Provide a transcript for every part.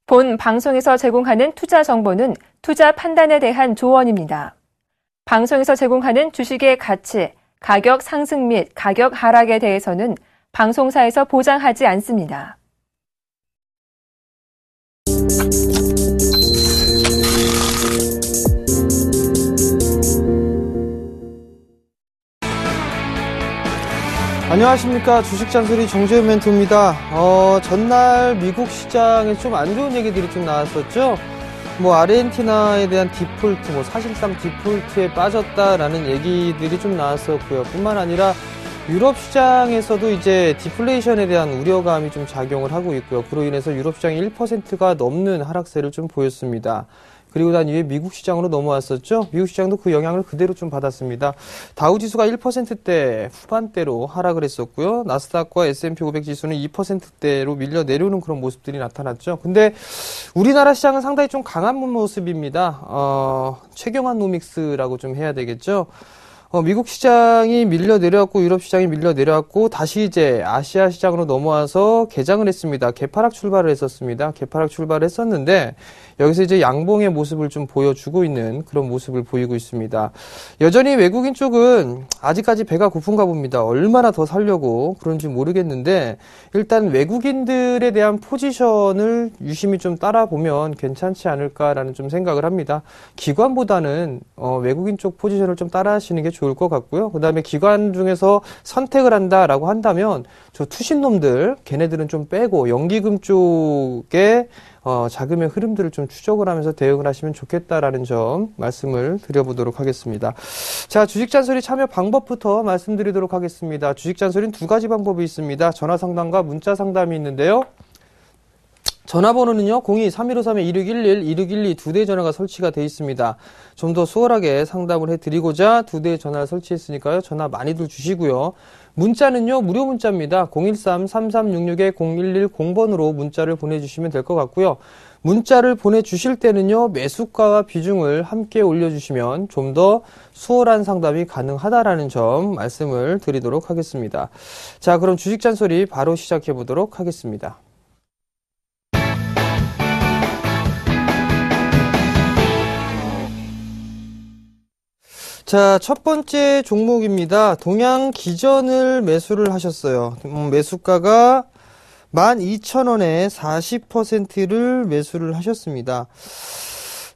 본 방송에서 제공하는 투자 정보는 투자 판단에 대한 조언입니다. 방송에서 제공하는 주식의 가치, 가격 상승 및 가격 하락에 대해서는 방송사에서 보장하지 않습니다. 안녕하십니까. 주식잔소리 정재훈 멘토입니다. 전날 미국 시장에 좀 안 좋은 얘기들이 좀 나왔었죠. 아르헨티나에 대한 디폴트, 사실상 디폴트에 빠졌다라는 얘기들이 좀 나왔었고요. 뿐만 아니라 유럽 시장에서도 이제 디플레이션에 대한 우려감이 좀 작용을 하고 있고요. 그로 인해서 유럽 시장이 1%가 넘는 하락세를 좀 보였습니다. 그리고 난 이후에 미국 시장으로 넘어왔었죠. 미국 시장도 그 영향을 그대로 좀 받았습니다. 다우지수가 1%대 후반대로 하락을 했었고요. 나스닥과 S&P 500 지수는 2%대로 밀려 내려오는 그런 모습들이 나타났죠. 근데 우리나라 시장은 상당히 좀 강한 모습입니다. 최경환 노믹스라고 좀 해야 되겠죠. 미국 시장이 밀려 내려왔고 유럽 시장이 밀려 내려왔고 다시 이제 아시아 시장으로 넘어와서 개장을 했습니다. 개파락 출발을 했었습니다. 개파락 출발을 했었는데 여기서 이제 양봉의 모습을 좀 보여주고 있는 그런 모습을 보이고 있습니다. 여전히 외국인 쪽은 아직까지 배가 고픈가 봅니다. 얼마나 더 살려고 그런지 모르겠는데 일단 외국인들에 대한 포지션을 유심히 좀 따라보면 괜찮지 않을까라는 좀 생각을 합니다. 기관보다는 외국인 쪽 포지션을 좀 따라하시는 게 좋을 것 같고요. 그 다음에 기관 중에서 선택을 한다라고 한다면 저 투신놈들 걔네들은 좀 빼고 연기금 쪽에 자금의 흐름들을 좀 추적을 하면서 대응을 하시면 좋겠다라는 점 말씀을 드려보도록 하겠습니다. 자, 주식잔소리 참여 방법부터 말씀드리도록 하겠습니다. 주식잔소리는 두 가지 방법이 있습니다. 전화상담과 문자상담이 있는데요. 전화번호는요, 02-3153-2611, 2612 두 대의 전화가 설치가 되어 있습니다. 좀 더 수월하게 상담을 해드리고자 두 대의 전화를 설치했으니까요, 전화 많이들 주시고요. 문자는요, 무료 문자입니다. 013-3366-0110번으로 문자를 보내주시면 될 것 같고요. 문자를 보내주실 때는요, 매수가와 비중을 함께 올려주시면 좀 더 수월한 상담이 가능하다라는 점 말씀을 드리도록 하겠습니다. 자, 그럼 주식잔소리 바로 시작해 보도록 하겠습니다. 자, 첫 번째 종목입니다. 동양기전을 매수를 하셨어요. 매수가가 12,000원에 40%를 매수를 하셨습니다.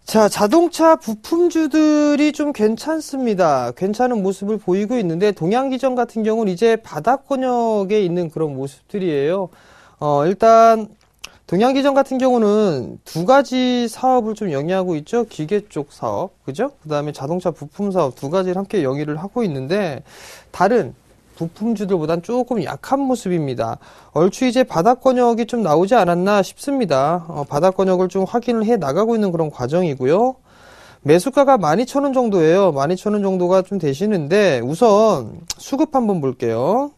자, 자동차 부품주들이 좀 괜찮습니다. 괜찮은 모습을 보이고 있는데 동양기전 같은 경우는 이제 바닥권역에 있는 그런 모습들이에요. 일단 동양기전 같은 경우는 두 가지 사업을 좀 영위하고 있죠. 기계 쪽 사업, 그죠? 그 다음에 자동차 부품 사업 두 가지를 함께 영위를 하고 있는데 다른 부품주들보단 조금 약한 모습입니다. 얼추 이제 바닥권역이 좀 나오지 않았나 싶습니다. 바닥권역을 좀 확인을 해 나가고 있는 그런 과정이고요. 매수가가 12,000원 정도예요. 12,000원 정도가 좀 되시는데 우선 수급 한번 볼게요.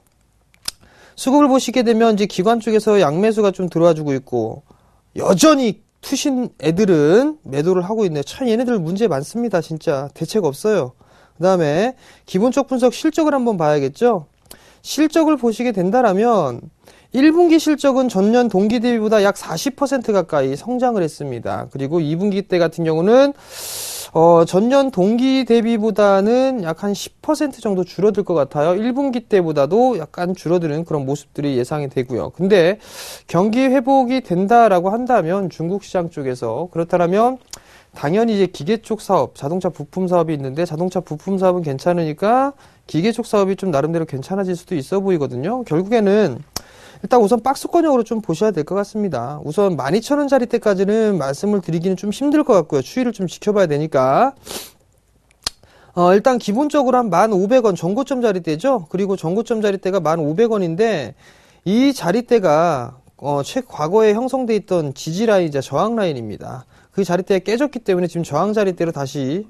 수급을 보시게 되면 이제 기관 쪽에서 양매수가 좀 들어와주고 있고 여전히 투신 애들은 매도를 하고 있네요. 참 얘네들 문제 많습니다. 진짜 대책 없어요. 그 다음에 기본적 분석 실적을 한번 봐야겠죠. 실적을 보시게 된다라면 1분기 실적은 전년 동기 대비보다 약 40% 가까이 성장을 했습니다. 그리고 2분기 때 같은 경우는 전년 동기 대비보다는 약 한 10% 정도 줄어들 것 같아요. 1분기 때보다도 약간 줄어드는 그런 모습들이 예상이 되고요. 근데 경기 회복이 된다라고 한다면 중국 시장 쪽에서 그렇다면 당연히 이제 기계 쪽 사업, 자동차 부품 사업이 있는데 자동차 부품 사업은 괜찮으니까 기계 쪽 사업이 좀 나름대로 괜찮아질 수도 있어 보이거든요. 결국에는 일단 우선 박스권역으로 좀 보셔야 될 것 같습니다. 우선 12,000원짜리 때까지는 말씀을 드리기는 좀 힘들 것 같고요. 추이를 좀 지켜봐야 되니까. 일단 기본적으로 한 1,500원 전고점 자리대죠. 그리고 전고점 자리대가 1,500원인데 이 자리대가 과거에 형성돼 있던 지지라인이자 저항라인입니다. 그 자리대가 깨졌기 때문에 지금 저항 자리대로 다시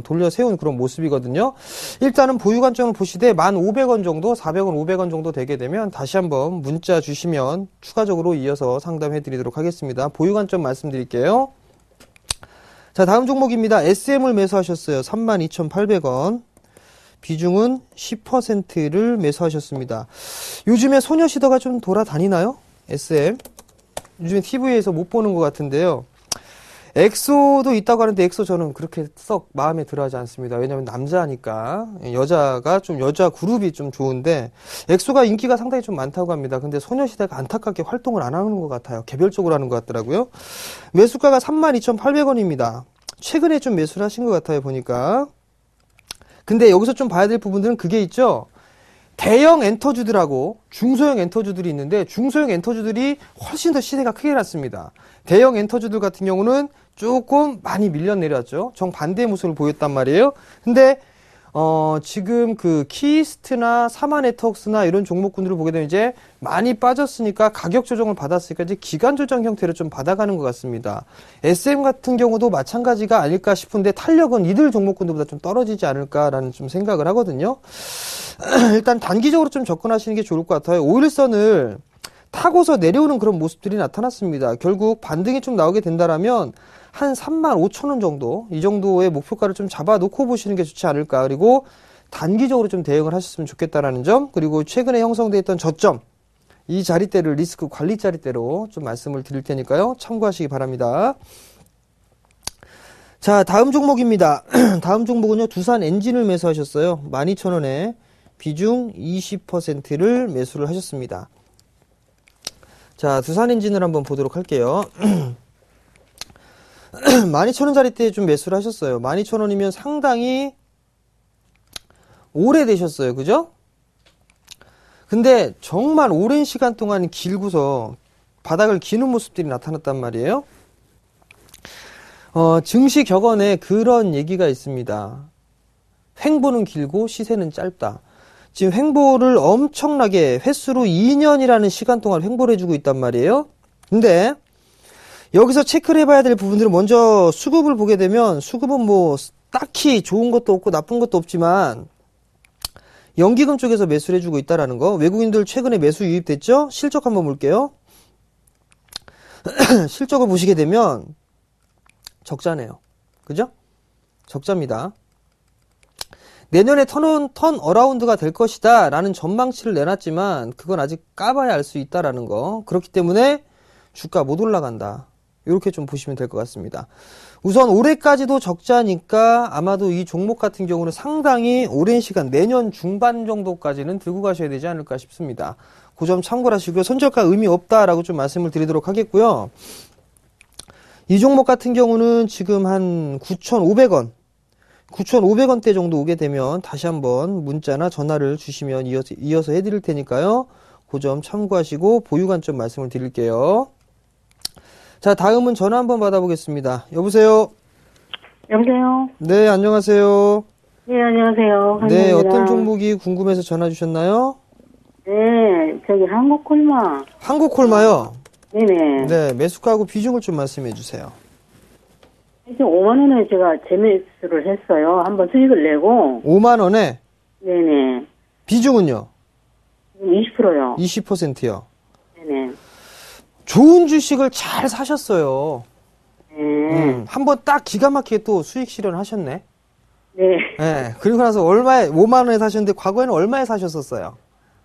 돌려 세운 그런 모습이거든요. 일단은 보유 관점을 보시되 1,500원 정도, 400원, 500원 정도 되게 되면 다시 한번 문자 주시면 추가적으로 이어서 상담해 드리도록 하겠습니다. 보유 관점 말씀드릴게요. 자, 다음 종목입니다. SM을 매수하셨어요. 32,800원. 비중은 10%를 매수하셨습니다. 요즘에 소녀시대가 좀 돌아다니나요? SM. 요즘에 TV에서 못 보는 것 같은데요. 엑소도 있다고 하는데 엑소 저는 그렇게 썩 마음에 들어하지 않습니다. 왜냐면 남자니까 여자가 좀 여자 그룹이 좀 좋은데 엑소가 인기가 상당히 좀 많다고 합니다. 근데 소녀시대가 안타깝게 활동을 안 하는 것 같아요. 개별적으로 하는 것 같더라고요. 매수가가 32,800원입니다. 최근에 좀 매수를 하신 것 같아요, 보니까. 근데 여기서 좀 봐야 될 부분들은 그게 있죠. 대형 엔터주들하고 중소형 엔터주들이 있는데 중소형 엔터주들이 훨씬 더 시세가 크게 났습니다. 대형 엔터주들 같은 경우는 조금 많이 밀려 내렸죠. 정반대의 모습을 보였단 말이에요. 근데 지금 그 키스트나 사마네트웍스나 이런 종목군들을 보게 되면 이제 많이 빠졌으니까 가격 조정을 받았으니까 이제 기간 조정 형태로 좀 받아가는 것 같습니다. SM 같은 경우도 마찬가지가 아닐까 싶은데 탄력은 이들 종목군들보다 좀 떨어지지 않을까라는 좀 생각을 하거든요. 일단 단기적으로 좀 접근하시는 게 좋을 것 같아요. 5일선을 타고서 내려오는 그런 모습들이 나타났습니다. 결국 반등이 좀 나오게 된다라면 한 35,000원 정도, 이 정도의 목표가를 좀 잡아놓고 보시는 게 좋지 않을까. 그리고 단기적으로 좀 대응을 하셨으면 좋겠다라는 점, 그리고 최근에 형성되어 있던 저점, 이 자리대를 리스크 관리 자리대로 좀 말씀을 드릴 테니까요. 참고하시기 바랍니다. 자, 다음 종목입니다. 다음 종목은요, 두산 엔진을 매수하셨어요. 12,000원에 비중 20%를 매수를 하셨습니다. 자, 두산 엔진을 한번 보도록 할게요. 12,000원짜리 좀 매수를 하셨어요. 12,000원이면 상당히 오래되셨어요. 그죠? 근데 정말 오랜 시간 동안 길고서 바닥을 기는 모습들이 나타났단 말이에요. 증시 격언에 그런 얘기가 있습니다. 횡보는 길고 시세는 짧다. 지금 횡보를 엄청나게 횟수로 2년이라는 시간 동안 횡보를 해주고 있단 말이에요. 근데 여기서 체크를 해봐야 될 부분들은 먼저 수급을 보게 되면 수급은 뭐 딱히 좋은 것도 없고 나쁜 것도 없지만 연기금 쪽에서 매수를 해주고 있다라는 거. 외국인들 최근에 매수 유입됐죠? 실적 한번 볼게요. 실적을 보시게 되면 적자네요. 그죠? 적자입니다. 내년에 턴 어라운드가 될 것이다 라는 전망치를 내놨지만 그건 아직 까봐야 알 수 있다라는 거. 그렇기 때문에 주가 못 올라간다. 이렇게 좀 보시면 될 것 같습니다. 우선 올해까지도 적자니까 아마도 이 종목 같은 경우는 상당히 오랜 시간 내년 중반 정도까지는 들고 가셔야 되지 않을까 싶습니다. 그 점 참고를 하시고요. 손절가 의미 없다라고 좀 말씀을 드리도록 하겠고요. 이 종목 같은 경우는 지금 한 9,500원 9,500원대 정도 오게 되면 다시 한번 문자나 전화를 주시면 이어서 해드릴 테니까요. 그 점 참고하시고 보유 관점 말씀을 드릴게요. 자, 다음은 전화 한번 받아보겠습니다. 여보세요? 여보세요? 네, 안녕하세요. 네, 안녕하세요. 네, 환영입니다. 어떤 종목이 궁금해서 전화 주셨나요? 네, 저기 한국콜마. 한국콜마요? 네네. 네, 매수가하고 비중을 좀 말씀해 주세요. 이제 5만원에 제가 재매수를 했어요. 한번 수익을 내고. 5만원에? 네네. 비중은요? 20%요. 20%요. 네네. 좋은 주식을 잘 사셨어요. 네. 한번 딱 기가 막히게 또 수익 실현하셨네. 네. 네. 그리고 나서 5만원에 사셨는데 과거에는 얼마에 사셨었어요?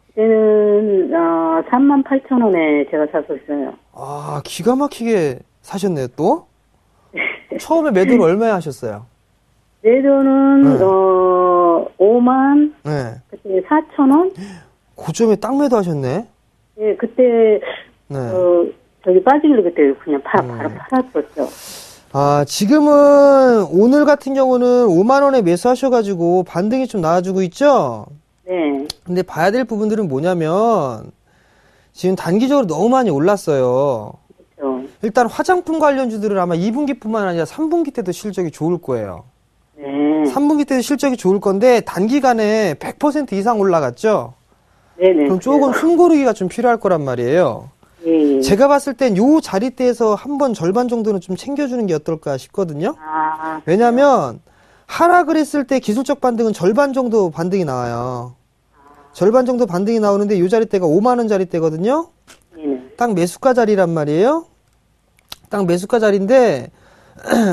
그때는, 38,000원에 제가 샀었어요. 아, 기가 막히게 사셨네요, 또? 처음에 매도를 얼마에 하셨어요? 매도는, 네. 5만, 네. 그때 4,000원? 고점에 딱 매도하셨네? 네, 그때, 네. 저기 빠지길래 그때 그냥 바로 팔았었죠. 아, 지금은 오늘 같은 경우는 5만원에 매수하셔가지고 반등이 좀 나와주고 있죠? 네. 근데 봐야 될 부분들은 뭐냐면 지금 단기적으로 너무 많이 올랐어요. 그렇죠. 일단 화장품 관련주들은 아마 2분기뿐만 아니라 3분기 때도 실적이 좋을 거예요. 네. 3분기 때도 실적이 좋을 건데 단기간에 100% 이상 올라갔죠? 네네. 그럼 조금 숨고르기가 좀 필요할 거란 말이에요. 예. 제가 봤을 땐 요 자리대에서 한번 절반 정도는 좀 챙겨주는 게 어떨까 싶거든요. 아, 왜냐면 하락을 했을 때 기술적 반등은 절반 정도 반등이 나와요. 절반 정도 반등이 나오는데 요 자리대가 5만원 자리대거든요. 네네. 딱 매수가 자리란 말이에요. 딱 매수가 자리인데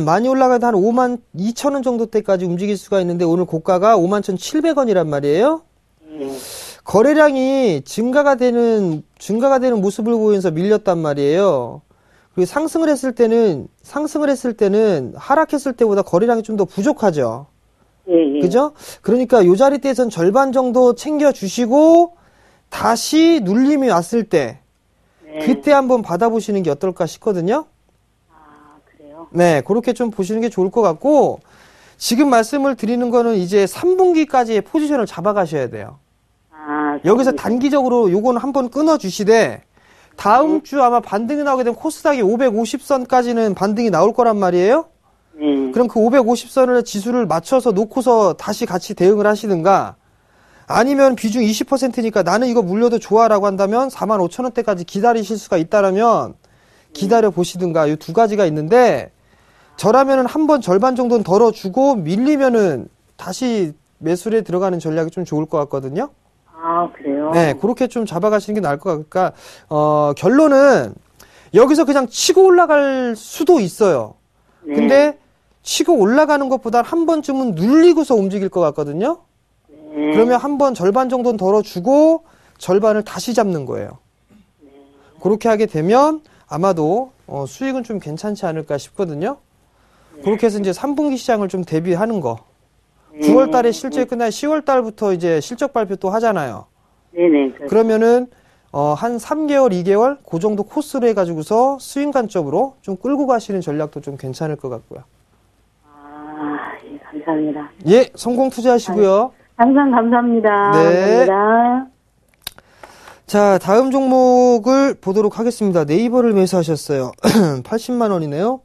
많이 올라가도 한 5만 2천원 정도 때까지 움직일 수가 있는데 오늘 고가가 51,700원이란 말이에요. 예. 거래량이 증가가 되는 모습을 보이면서 밀렸단 말이에요. 그리고 상승을 했을 때는 하락했을 때보다 거래량이 좀 더 부족하죠. 예, 예. 그죠? 그러니까 요 자리대에선 절반 정도 챙겨주시고 다시 눌림이 왔을 때 네. 그때 한번 받아보시는 게 어떨까 싶거든요. 아, 그래요? 네, 그렇게 좀 보시는 게 좋을 것 같고 지금 말씀을 드리는 거는 이제 3분기까지의 포지션을 잡아가셔야 돼요. 아, 여기서 단기적으로 요거는 한번 끊어주시되 다음 주 아마 반등이 나오게 되면 코스닥이 550선까지는 반등이 나올 거란 말이에요. 네. 그럼 그 550선을 지수를 맞춰서 놓고서 다시 같이 대응을 하시든가 아니면 비중 20%니까 나는 이거 물려도 좋아라고 한다면 45,000원대까지 기다리실 수가 있다라면 기다려 보시든가 이 두 가지가 있는데 저라면은 한번 절반 정도는 덜어주고 밀리면은 다시 매수에 들어가는 전략이 좀 좋을 것 같거든요. 아, 그래요? 네, 그렇게 좀 잡아가시는 게 나을 것 같으니까 결론은 여기서 그냥 치고 올라갈 수도 있어요. 네. 근데 치고 올라가는 것보다 한 번쯤은 눌리고서 움직일 것 같거든요. 네. 그러면 한 번 절반 정도는 덜어주고 절반을 다시 잡는 거예요. 그렇게 하게 되면 아마도 수익은 좀 괜찮지 않을까 싶거든요. 그렇게 해서 이제 3분기 시장을 좀 대비하는 거. 9월 달에 실적이 끝나야 10월 달부터 이제 실적 발표 또 하잖아요. 네네. 그렇죠. 그러면은 한 3개월, 2개월 그 정도 코스로 해가지고서 수익 관점으로 좀 끌고 가시는 전략도 좀 괜찮을 것 같고요. 아, 예, 감사합니다. 예, 성공 투자하시고요. 항상 감사합니다. 네. 감사합니다. 자, 다음 종목을 보도록 하겠습니다. 네이버를 매수하셨어요. 80만 원이네요.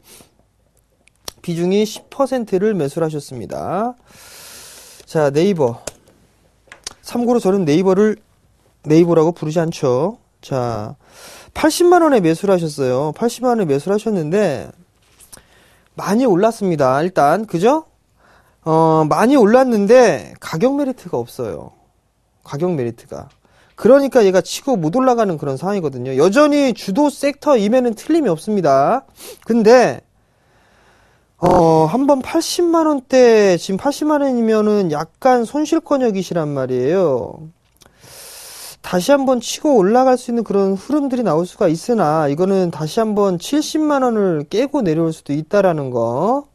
비중이 10%를 매수를 하셨습니다. 자, 네이버. 참고로 저는 네이버라고 부르지 않죠. 자, 80만 원에 매수를 하셨어요. 80만 원에 매수를 하셨는데 많이 올랐습니다. 일단 그죠? 많이 올랐는데 가격 메리트가 없어요. 가격 메리트가. 그러니까 얘가 치고 못 올라가는 그런 상황이거든요. 여전히 주도 섹터임에는 틀림이 없습니다. 근데 한번 80만 원대, 지금 80만 원이면은 약간 손실권역이시란 말이에요. 다시 한번 치고 올라갈 수 있는 그런 흐름들이 나올 수가 있으나 이거는 다시 한번 70만 원을 깨고 내려올 수도 있다라는 거.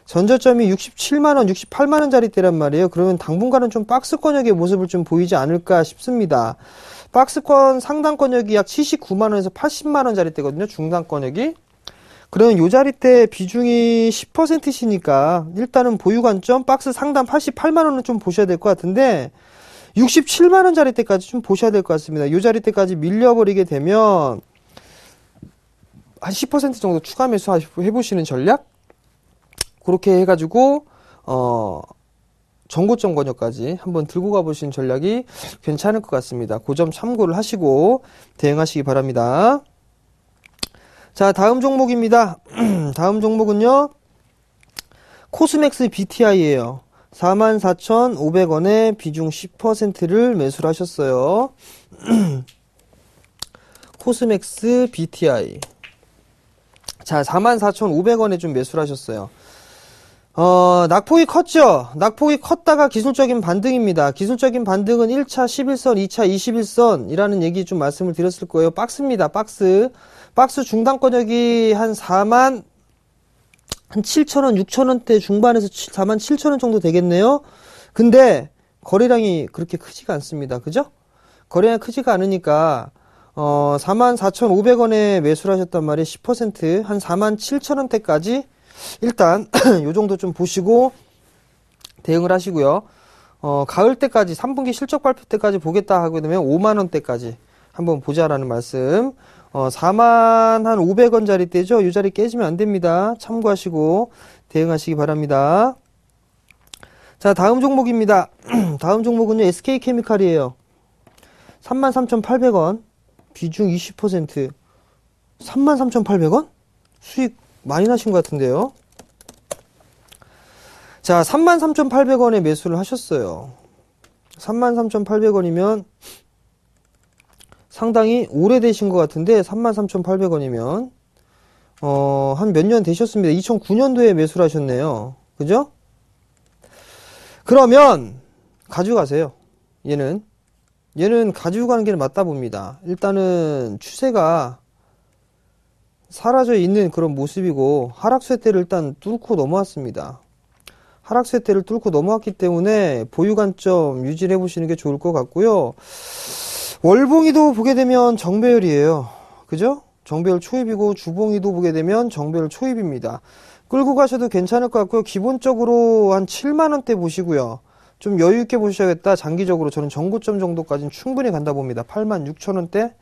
전저점이 67만 원, 68만 원짜리 때란 말이에요. 그러면 당분간은 좀 박스권역의 모습을 좀 보이지 않을까 싶습니다. 박스권 상단권역이 약 79만 원에서 80만 원짜리 때거든요. 중단권역이. 그러면 요 자리 때 비중이 10%시니까 일단은 보유 관점 박스 상단 88만 원은 좀 보셔야 될 것 같은데 67만 원짜리 때까지 좀 보셔야 될 것 같습니다. 요 자리 때까지 밀려버리게 되면 한 10% 정도 추가 매수 해보시는 전략? 그렇게 해가지고 전고점 권역까지 한번 들고 가보시는 전략이 괜찮을 것 같습니다. 그 점 참고를 하시고 대응하시기 바랍니다. 자, 다음 종목입니다. 다음 종목은요. 코스맥스 BTI예요. 44,500원에 비중 10%를 매수를 하셨어요. 코스맥스 BTI. 자, 44,500원에 좀 매수를 하셨어요. 낙폭이 컸죠? 낙폭이 컸다가 기술적인 반등입니다. 기술적인 반등은 1차 11선, 2차 21선이라는 얘기 좀 말씀을 드렸을 거예요. 박스입니다, 박스. 박스 중단권역이 한 4만, 한 7,000원, 6,000원대 중반에서 4만 7,000원 정도 되겠네요. 근데, 거래량이 그렇게 크지가 않습니다. 그죠? 거래량이 크지가 않으니까, 44,500원에 매수를 하셨단 말이에요. 10%, 한 4만 7,000원대까지 일단 요 정도 좀 보시고 대응을 하시고요. 가을 때까지 3분기 실적 발표 때까지 보겠다 하게 되면 5만 원대까지 한번 보자라는 말씀. 4만 한 500원짜리 때죠. 이 자리 깨지면 안 됩니다. 참고하시고 대응하시기 바랍니다. 자, 다음 종목입니다. 다음 종목은요. SK케미칼이에요. 33,800원. 비중 20%. 33,800원? 수익 많이 나신 것 같은데요. 자, 33,800원에 매수를 하셨어요. 33,800원이면 상당히 오래되신 것 같은데 33,800원이면 한 몇 년 되셨습니다. 2009년도에 매수를 하셨네요. 그죠? 그러면 가져가세요. 얘는 가지고 가는 게 맞다 봅니다. 일단은 추세가 사라져 있는 그런 모습이고 하락세대를 일단 뚫고 넘어왔습니다. 하락세대를 뚫고 넘어왔기 때문에 보유 관점 유지를 해보시는 게 좋을 것 같고요. 월봉이도 보게 되면 정배열이에요. 그죠? 정배열 초입이고 주봉이도 보게 되면 정배열 초입입니다. 끌고 가셔도 괜찮을 것 같고요. 기본적으로 한 7만원대 보시고요. 좀 여유있게 보셔야겠다. 장기적으로 저는 전고점 정도까지는 충분히 간다 봅니다. 86,000원대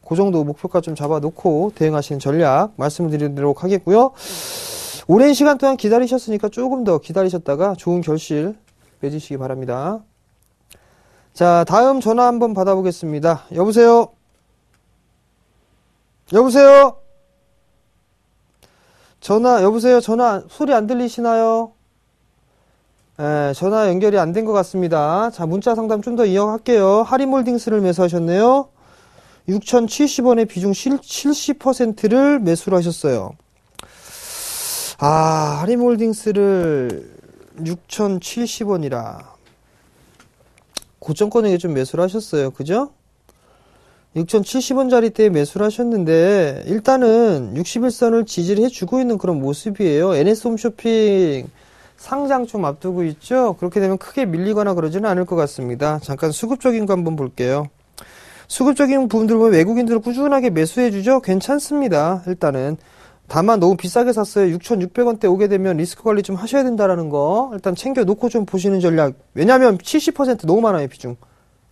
그 정도 목표가 좀 잡아놓고 대응하시는 전략 말씀을 드리도록 하겠고요. 오랜 시간 동안 기다리셨으니까 조금 더 기다리셨다가 좋은 결실 맺으시기 바랍니다. 자, 다음 전화 한번 받아보겠습니다. 여보세요? 여보세요? 여보세요? 전화 소리 안 들리시나요? 네, 전화 연결이 안 된 것 같습니다. 자, 문자 상담 좀 더 이어갈게요. 하림홀딩스를 매수하셨네요. 6,070원의 비중 70%를 매수를 하셨어요. 하림홀딩스를 6,070원이라 고점권에게 좀 매수를 하셨어요. 그죠? 6,070원짜리 때 매수를 하셨는데 일단은 61선을 지지를 해주고 있는 그런 모습이에요. NS홈쇼핑 상장 좀 앞두고 있죠? 그렇게 되면 크게 밀리거나 그러지는 않을 것 같습니다. 잠깐 수급적인 거 한번 볼게요. 수급적인 부분들 보면 외국인들을 꾸준하게 매수해주죠? 괜찮습니다. 일단은. 다만 너무 비싸게 샀어요. 6,600원대 오게 되면 리스크 관리 좀 하셔야 된다라는 거 일단 챙겨놓고 좀 보시는 전략. 왜냐면 70% 너무 많아요, 비중.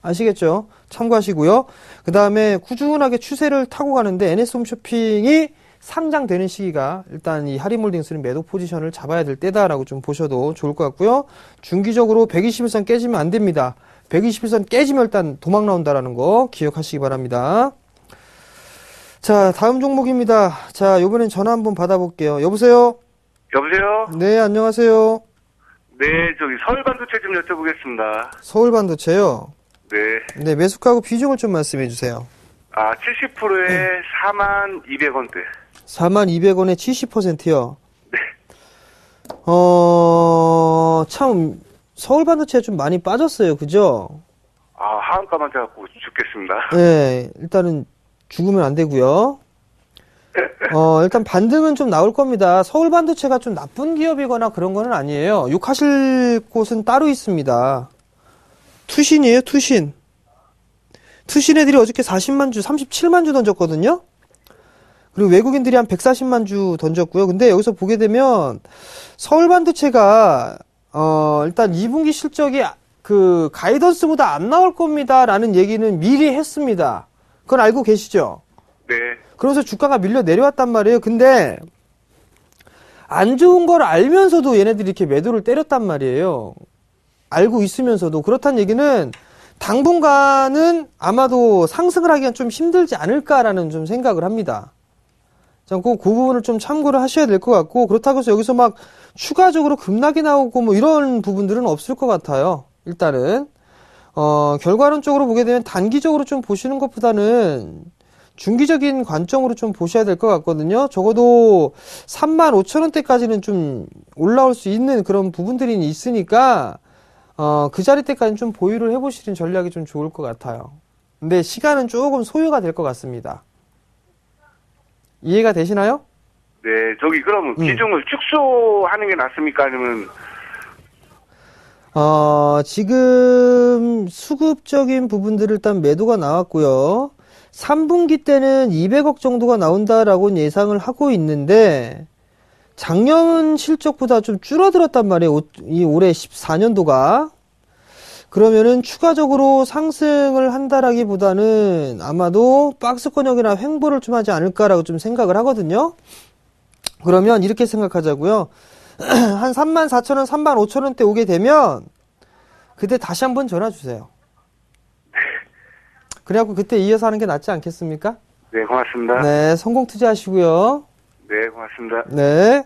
아시겠죠? 참고하시고요. 그 다음에 꾸준하게 추세를 타고 가는데 NS홈쇼핑이 상장되는 시기가 일단 이 하림홀딩스는 매도 포지션을 잡아야 될 때다라고 좀 보셔도 좋을 것 같고요. 중기적으로 121선 깨지면 안 됩니다. 121선 깨지면 일단 도망 나온다라는 거 기억하시기 바랍니다. 자, 다음 종목입니다. 자, 요번엔 전화 한번 받아볼게요. 여보세요? 여보세요? 네, 안녕하세요. 네, 저기 서울반도체 좀 여쭤보겠습니다. 서울반도체요? 네. 네, 매수가하고 비중을 좀 말씀해 주세요. 70%에 42,200원대. 42,200원에 70%요? 네. 참, 서울반도체가 좀 많이 빠졌어요. 그죠? 하한가만 돼갖고 죽겠습니다. 네, 일단은 죽으면 안 되고요. 일단 반등은 좀 나올 겁니다. 서울반도체가 좀 나쁜 기업이거나 그런 거는 아니에요. 욕하실 곳은 따로 있습니다. 투신이에요, 투신. 투신 애들이 어저께 40만 주, 37만 주 던졌거든요? 그리고 외국인들이 한 140만 주 던졌고요. 근데 여기서 보게 되면 서울반도체가, 일단 2분기 실적이 그 가이던스보다 안 나올 겁니다. 라는 얘기는 미리 했습니다. 그건 알고 계시죠? 네. 그러면서 주가가 밀려 내려왔단 말이에요. 근데 안 좋은 걸 알면서도 얘네들이 이렇게 매도를 때렸단 말이에요. 알고 있으면서도. 그렇다는 얘기는 당분간은 아마도 상승을 하기가 좀 힘들지 않을까라는 좀 생각을 합니다. 자, 그 부분을 좀 참고를 하셔야 될 것 같고, 그렇다고 해서 여기서 막 추가적으로 급락이 나오고 뭐 이런 부분들은 없을 것 같아요. 일단은. 결과론적으로 보게 되면 단기적으로 좀 보시는 것보다는 중기적인 관점으로 좀 보셔야 될 것 같거든요. 적어도 35,000원대까지는 좀 올라올 수 있는 그런 부분들이 있으니까, 그 자리 때까지는 좀 보유를 해보시는 전략이 좀 좋을 것 같아요. 근데 시간은 조금 소요가 될 것 같습니다. 이해가 되시나요? 네, 저기 그러면 비중을 축소하는 게 낫습니까? 아니면 지금 수급적인 부분들을 일단 매도가 나왔고요. 3분기 때는 200억 정도가 나온다라고 예상을 하고 있는데 작년 실적보다 좀 줄어들었단 말이에요. 이 올해 14년도가. 그러면은 추가적으로 상승을 한다라기보다는 아마도 박스권역이나 횡보를 좀 하지 않을까라고 좀 생각을 하거든요. 그러면 이렇게 생각하자고요. 한 34,000원, 35,000원대 오게 되면 그때 다시 한번 전화 주세요. 그래갖고 그때 이어서 하는 게 낫지 않겠습니까? 네, 고맙습니다. 네, 성공 투자하시고요. 네, 고맙습니다. 네.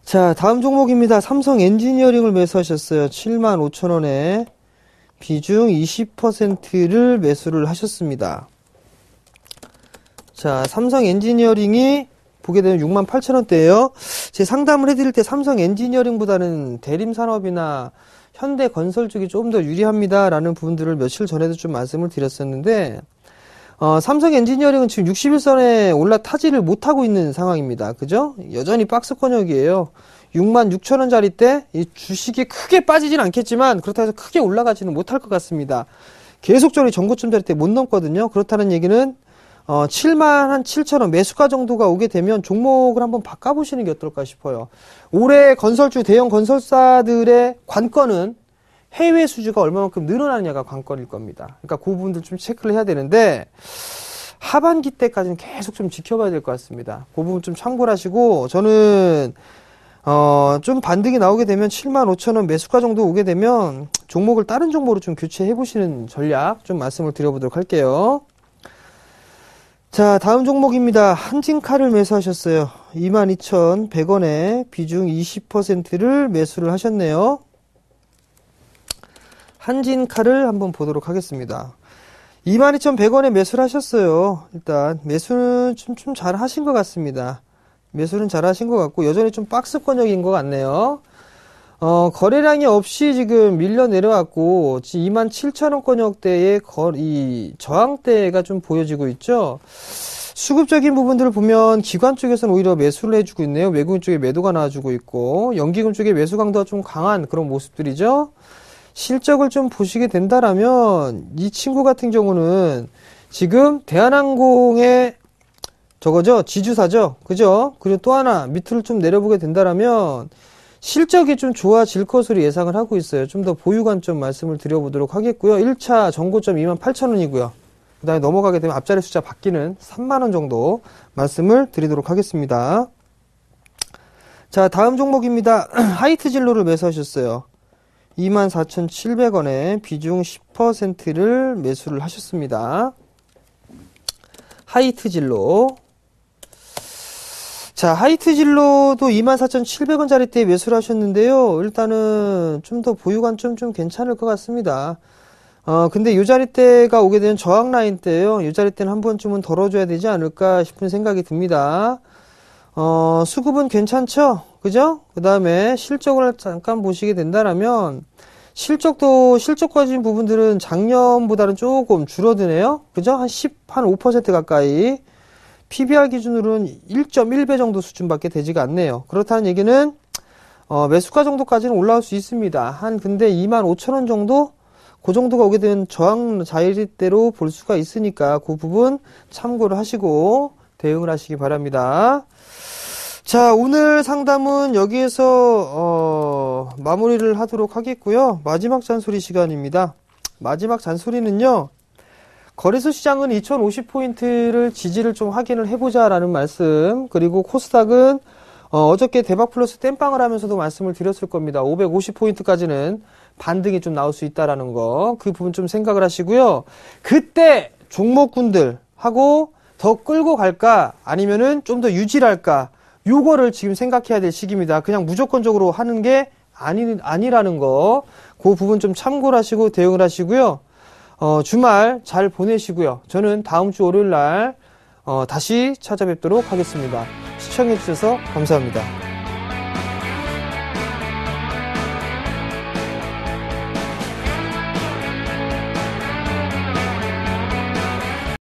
자, 다음 종목입니다. 삼성 엔지니어링을 매수하셨어요. 75,000원에 비중 20%를 매수를 하셨습니다. 자, 삼성 엔지니어링이 보게 되면 68,000원대예요. 제 상담을 해드릴 때 삼성 엔지니어링보다는 대림산업이나 현대건설 쪽이 좀 더 유리합니다라는 부분들을 며칠 전에도 좀 말씀을 드렸었는데 삼성 엔지니어링은 지금 61선에 올라타지를 못하고 있는 상황입니다. 그죠? 여전히 박스권역이에요. 66,000원짜리 때 이 주식이 크게 빠지진 않겠지만 그렇다고 해서 크게 올라가지는 못할 것 같습니다. 계속적으로 전고점짜리 때 못 넘거든요. 그렇다는 얘기는 77,000원 매수가 정도가 오게 되면 종목을 한번 바꿔보시는 게 어떨까 싶어요. 올해 건설주 대형 건설사들의 관건은 해외 수주가 얼마만큼 늘어나느냐가 관건일 겁니다. 그러니까 그 부분들 좀 체크를 해야 되는데 하반기 때까지는 계속 좀 지켜봐야 될 것 같습니다. 그 부분 좀 참고를 하시고 저는 좀 반등이 나오게 되면 75,000원 매수가 정도 오게 되면 종목을 다른 종목으로 좀 교체해 보시는 전략 좀 말씀을 드려보도록 할게요. 자, 다음 종목입니다. 한진칼을 매수하셨어요. 22,100원에 비중 20%를 매수를 하셨네요. 한진칼을 한번 보도록 하겠습니다. 22,100원에 매수를 하셨어요. 일단 매수는 좀 잘 하신 것 같습니다. 매수는 잘 하신 것 같고 여전히 좀 박스권역인 것 같네요. 거래량이 없이 지금 밀려 내려왔고 27,000원권역대의 이 저항대가 좀 보여지고 있죠. 수급적인 부분들을 보면 기관 쪽에서는 오히려 매수를 해주고 있네요. 외국인 쪽에 매도가 나와주고 있고 연기금 쪽에 매수 강도가 좀 강한 그런 모습들이죠. 실적을 좀 보시게 된다라면 이 친구 같은 경우는 지금 대한항공의 저거죠, 지주사죠, 그죠? 그리고 또 하나 밑으로 좀 내려보게 된다라면 실적이 좀 좋아질 것으로 예상을 하고 있어요. 좀 더 보유 관점 말씀을 드려보도록 하겠고요. 1차 전고점 28,000원이고요. 그 다음에 넘어가게 되면 앞자리 숫자 바뀌는 3만원 정도 말씀을 드리도록 하겠습니다. 자, 다음 종목입니다. 하이트 진로를 매수하셨어요. 24,700원에 비중 10%를 매수를 하셨습니다. 하이트 진로. 자, 하이트 진로도 24,700원짜리 때 매수를 하셨는데요. 일단은 좀 더 보유 관점 좀 괜찮을 것 같습니다. 근데 요 자리대가 오게 되는 저항 라인 때예요. 요 자리대는 한 번쯤은 덜어줘야 되지 않을까 싶은 생각이 듭니다. 수급은 괜찮죠? 그죠? 그 다음에 실적을 잠깐 보시게 된다라면 실적도 실적 가진 부분들은 작년보다는 조금 줄어드네요. 그죠? 한 5% 가까이. PBR 기준으로는 1.1배 정도 수준밖에 되지가 않네요. 그렇다는 얘기는 매수가 정도까지는 올라올 수 있습니다. 근데 25,000원 정도? 그 정도가 오게 되면 저항 자리대로 볼 수가 있으니까 그 부분 참고를 하시고 대응을 하시기 바랍니다. 자, 오늘 상담은 여기에서 마무리를 하도록 하겠고요. 마지막 잔소리 시간입니다. 마지막 잔소리는요. 거래소 시장은 2050포인트를 지지를 좀 확인을 해보자라는 말씀, 그리고 코스닥은 어저께 대박 플러스 땜빵을 하면서도 말씀을 드렸을 겁니다. 550포인트까지는 반등이 좀 나올 수 있다라는 거, 그 부분 좀 생각을 하시고요. 그때 종목군들하고 더 끌고 갈까 아니면은 좀 더 유지를 할까, 요거를 지금 생각해야 될 시기입니다. 그냥 무조건적으로 하는 게 아니라는 거, 그 부분 좀 참고를 하시고 대응을 하시고요. 주말 잘 보내시고요. 저는 다음 주 월요일 날 다시 찾아뵙도록 하겠습니다. 시청해주셔서 감사합니다.